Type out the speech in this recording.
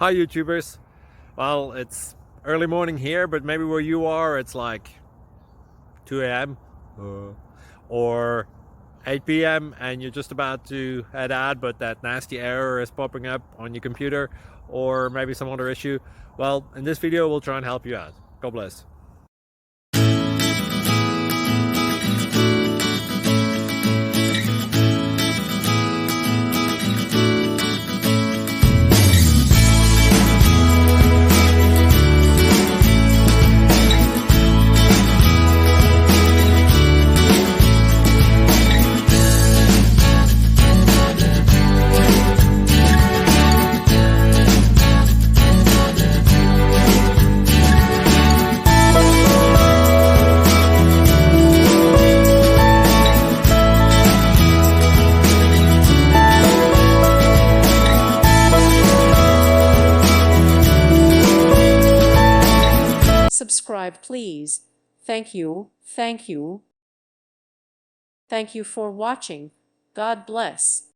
Hi YouTubers. Well, it's early morning here, but maybe where you are it's like 2 a.m. or 8 p.m. and you're just about to head out, but that nasty error is popping up on your computer, or maybe some other issue. Well, in this video we'll try and help you out. God bless. Subscribe, please. Thank you. Thank you. Thank you for watching. God bless.